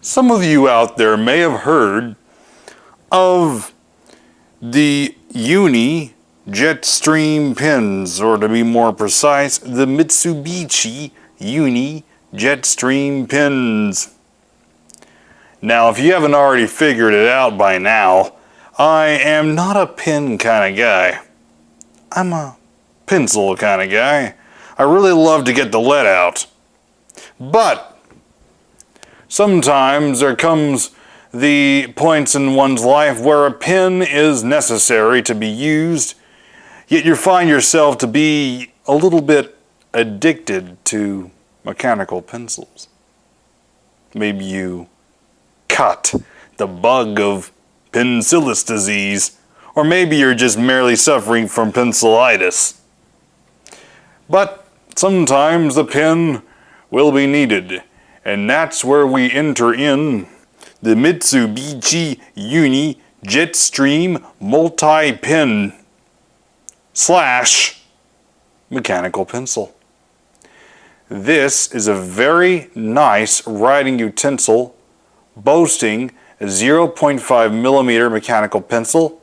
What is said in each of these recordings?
Some of you out there may have heard of the Uni Jetstream pens, or to be more precise, the Mitsubishi Uni Jetstream pens. Now, if you haven't already figured it out by now, I am not a pen kind of guy. I'm a pencil kind of guy. I really love to get the lead out. But sometimes there comes the points in one's life where a pen is necessary to be used, yet you find yourself to be a little bit addicted to mechanical pencils. Maybe you caught the bug of penicillus disease, or maybe you're just merely suffering from pencilitis. But sometimes the pen will be needed, and that's where we enter in the Mitsubishi Uni Jetstream multi-pen / mechanical pencil. This is a very nice writing utensil boasting a 0.5 millimeter mechanical pencil,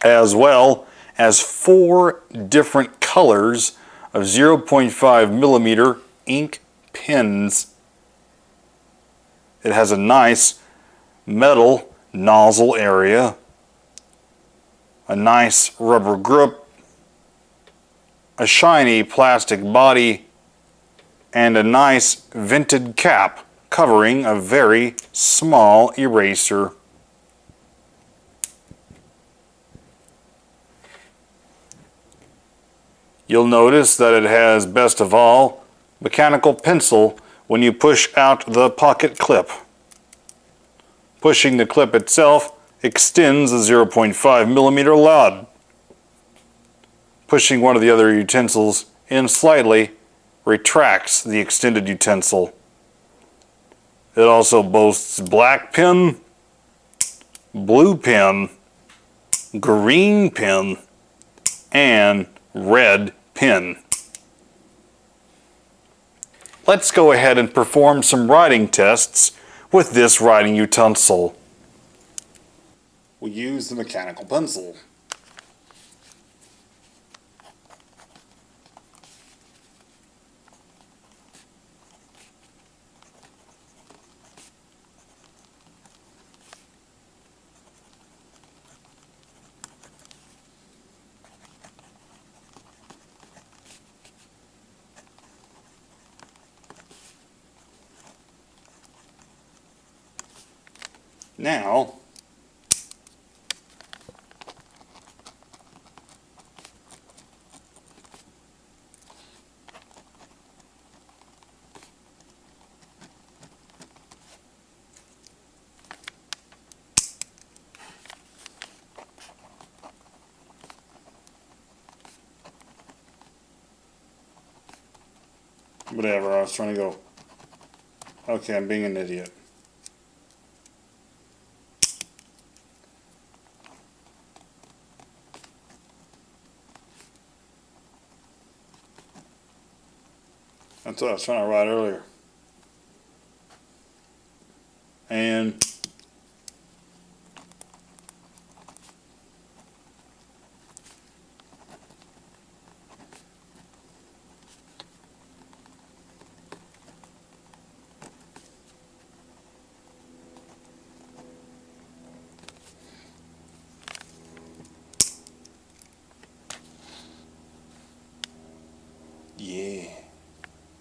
as well as 4 different colors of 0.5 millimeter ink pens. It has a nice metal nozzle area, a nice rubber grip, a shiny plastic body, and a nice vented cap covering a very small eraser. You'll notice that it has, best of all, mechanical pencil when you push out the pocket clip. Pushing the clip itself extends the 0.5 millimeter lead. Pushing one of the other utensils in slightly retracts the extended utensil. It also boasts black pen, blue pen, green pen, and red pen. Let's go ahead and perform some writing tests with this writing utensil. We'll use the mechanical pencil. Now, whatever, I was trying to go. Okay, I'm being an idiot. That's what I was trying to write earlier. And yeah.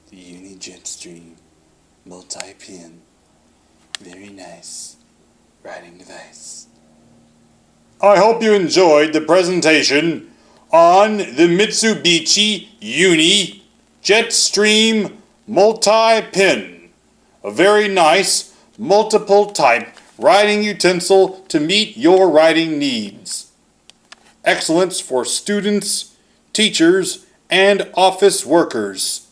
The Uni Jetstream multi-pen. Very nice writing device. I hope you enjoyed the presentation on the Mitsubishi Uni Jetstream multi-pen. A very nice multiple type writing utensil to meet your writing needs. Excellence for students, teachers, and office workers.